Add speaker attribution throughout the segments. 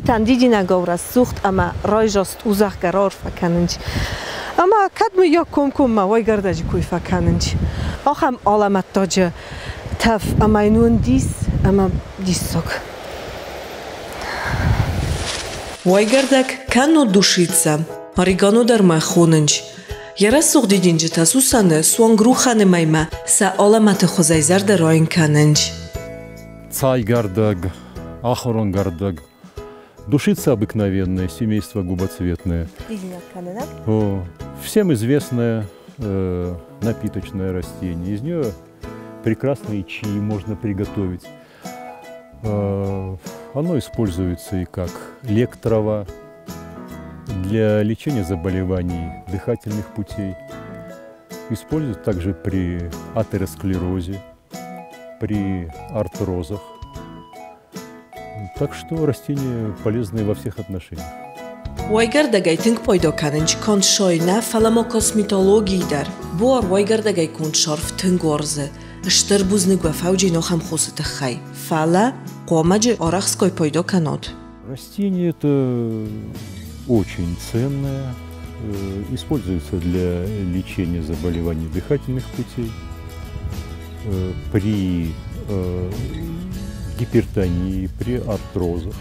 Speaker 1: تندیدی نگور سوخت اما رایجاست اوزخ قرار فکننج اما کدم یا کم ما وای گردجی کوی فکننج آخم علامت تاج تف اما اینون دیس اما دیسوک
Speaker 2: وای گردک کنو دوشیتسم هریگانو در مخوننج یرا سوق دیدینج تاسوسانه سوانگرو خانه مایما سا علامت خوزایزر در راین کننج
Speaker 3: Цай гардак, ахорон гардак. Душица обыкновенная, семейство губоцветное. Всем известное напиточное растение. Из нее прекрасные чаи можно приготовить. Оно используется и как лектрова для лечения заболеваний дыхательных путей. Используют также при атеросклерозе, при артрозах. Так что растения полезны во всех отношениях.
Speaker 2: وایگردگای تنگ پیدا کننج کند شاینه فلما کسمیتولوژی در بار وایگردگای کند شرف تنگ ورزه اشتر بوز نگو فوجی نخم خصوص خی فعلا قامج آرخسکای پیدا کناد.
Speaker 3: Растение это очень ценное, используется для лечения заболеваний дыхательных путей. При гипертонии, при артрозах.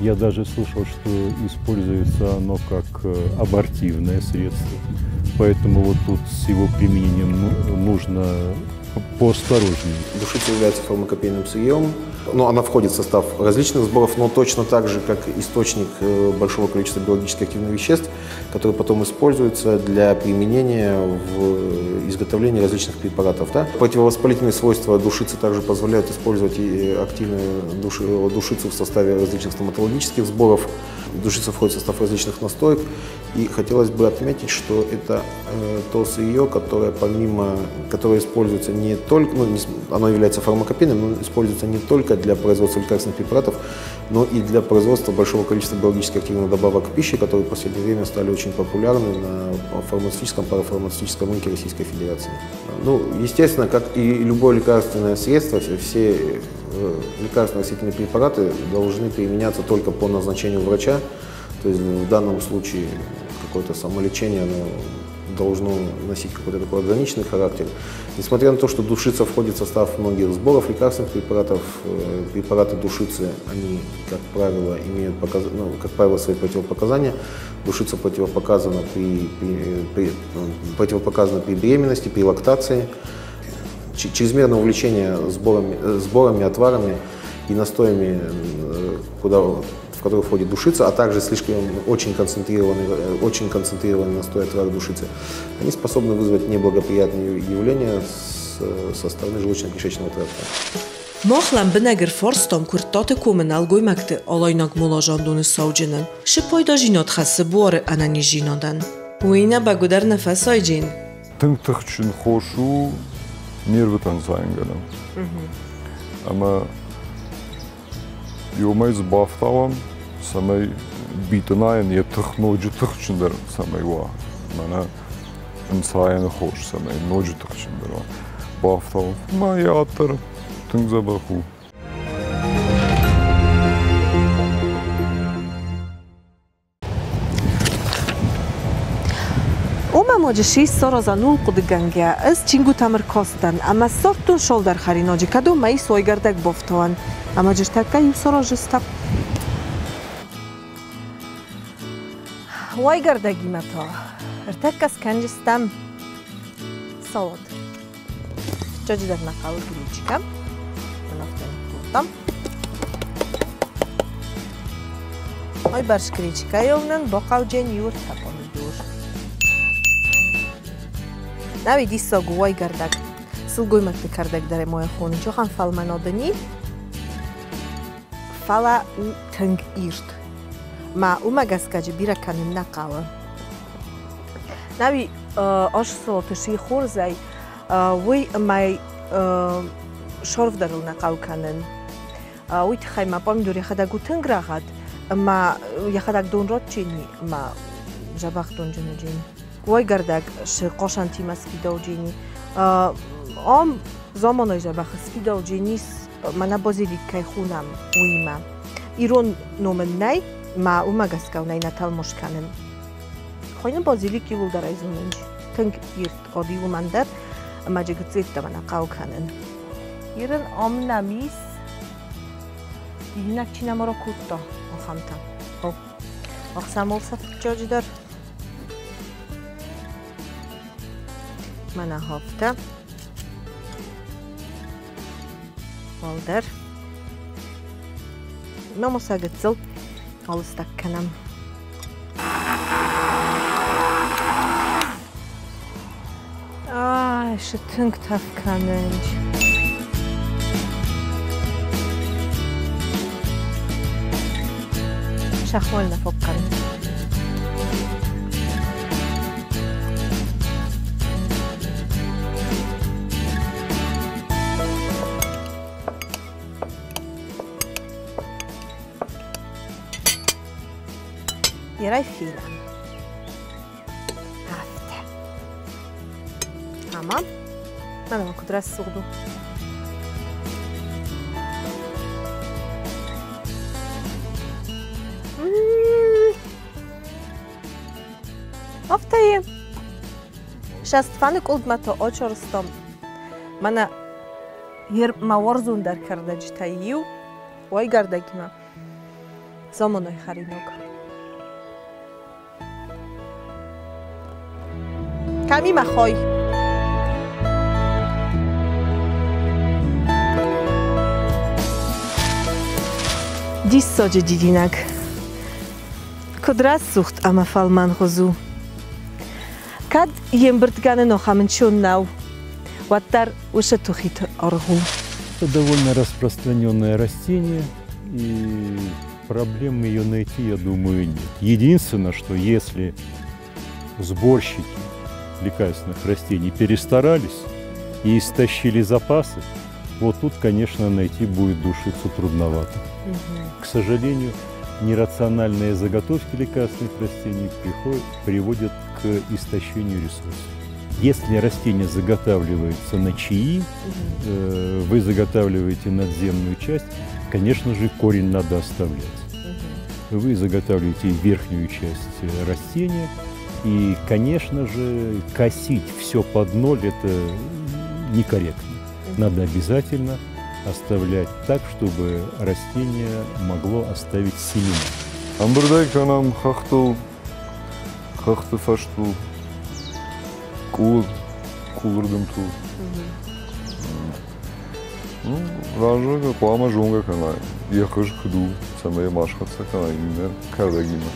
Speaker 3: Я даже слышал, что используется оно как абортивное средство. Поэтому вот тут с его применением нужно поосторожнее.
Speaker 4: Душица является фармакопейным сырьем. Она входит в состав различных сборов, но точно так же, как источник большого количества биологически активных веществ, которые потом используются для применения в изготовлении различных препаратов. Да? Противовоспалительные свойства душицы также позволяют использовать и активную душицу в составе различных стоматологических сборов. Душица входит в состав различных настоек. И хотелось бы отметить, что это то сырье, которое используется не только, оно является фармакопейным, но используется не только для производства лекарственных препаратов, но и для производства большого количества биологически активных добавок к пище, которые в последнее время стали очень популярны на фармацевтическом, парафармацевтическом рынке Российской Федерации. Естественно, как и любое лекарственное средство, все лекарственные растительные препараты должны применяться только по назначению врача. То есть в данном случае какое-то самолечение оно должно носить какой-то такой ограниченный характер. Несмотря на то, что душица входит в состав многих сборов лекарственных препаратов, препараты душицы, они, как правило, имеют свои противопоказания. Душица противопоказана при беременности, при лактации. Чрезмерное увлечение сборами, отварами и настоями, в которые входит душица, а также слишком очень концентрированный настой отвара душицы, они способны вызвать неблагоприятные явления со стороны желудочно-кишечного тракта.
Speaker 2: Мохлам бенегер форстом куртаты комунал гоймакты алайнак мулажандуны сауджинан. Шипойда жинот хасы буары анани жинодан. Уйна багудар нафас айджин.
Speaker 5: Тынтых чин хошу нервитан сайнгадам. Ама Йомайз бафтавам самай битанайын я тыхноджи тыхчиндер самай ва. Мана инсайын хош самай ноджи тыхчиндер ва. Бафтавам ма ятыр тынг забаху.
Speaker 1: موجشی سرازانو قدگنگه از چینگو تمر کاستن اما سرتون شال در خریناجی کدوم مایی سویگردک بافتوان اما جشتکه یو سراجستا وایگردگی متا ارتک از کنجستم سالاد جاجی در نقاو گلیچکم منافتن کردم های برش گلیچکه یونن با قوجین یور تپانی دور نوی دیسا گوای گردک سلگوی مکتی کردک داره موی خونی چو خم فال منادنی فالا او تنگ ایرد ما او مگس کجی بیره کنیم نقاوه نوی آش سلاتشی خورزای وی مای شرف درو نقاو کنن وی تخیل ما پامیدور یخدگو تنگ راغد ما یخدگ دون راد چینی ما جبخ دون جنو جینی وای گردک قاشن تیم اسکی دوجینی زمانای جبخ اسکی دوجینی من بازیلی که خونم ویما ایرون نومن نی ما او مگسکاو نی نتال مشکنن خوین بازیلیک یول در ایزوننج تنگ ایرت آدی و من در ماجیک زیت دمنا قاو کنن ایرن آم نمیس اینک چی نمارا کوتا آخامتا او آخسام olsa جاجی در من هفته والدر ناموسا گتزل alıstak kanam şu tünk tafkanınç şahmalna fokkan Yeray filan. Hafta. Tamam. Mana kudras suğdu. Haftayı. Şastfanik oldmata oçorstom. Mana yer mawarzun dar kardajtayiu. Vay gardagima. Zamonoy xarinok. کمی مخوای دیس ساجه دیدینک کدرس سوخت اما فالمان غزو کد یم بردگان نخامن چون نو و در وشه тухит аргу.
Speaker 3: Это довольно распространенное растение, и проблем ее найти, я думаю, нет. Единственное, что если сборщики лекарственных растений перестарались и истощили запасы, вот тут, конечно, найти будет душицу трудновато. К сожалению, нерациональные заготовки лекарственных растений приводят к истощению ресурсов. Если растение заготавливается на чаи, вы заготавливаете надземную часть, конечно же, корень надо оставлять. Вы заготавливаете верхнюю часть растения, и, конечно же, косить все под ноль – это некорректно. Надо обязательно оставлять так, чтобы растение могло оставить семена.
Speaker 5: Амбурдай канам хахту фашту кулурдым ту. Ну, ранжага пама жонга канай. Ехаж кду самая машхатса канай имер кардагима.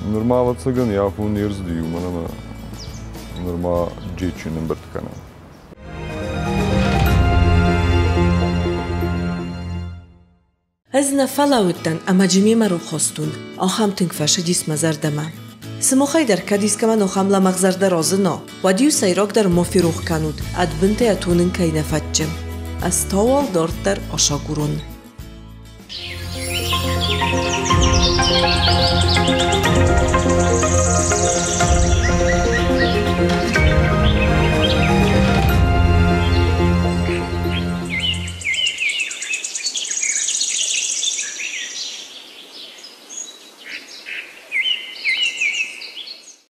Speaker 5: Нурма цыган яфун ерздию манама нурма джечунем берткана.
Speaker 2: Ezna falawittan amajimi maru khostun aham tinkfasha dis mazardama Смохай дар кадискама нохамла мағзарда розино вадию сайрок дар мофирух кануд адбинте атунин кайнафатчим аз тавал дорт дар ошагурун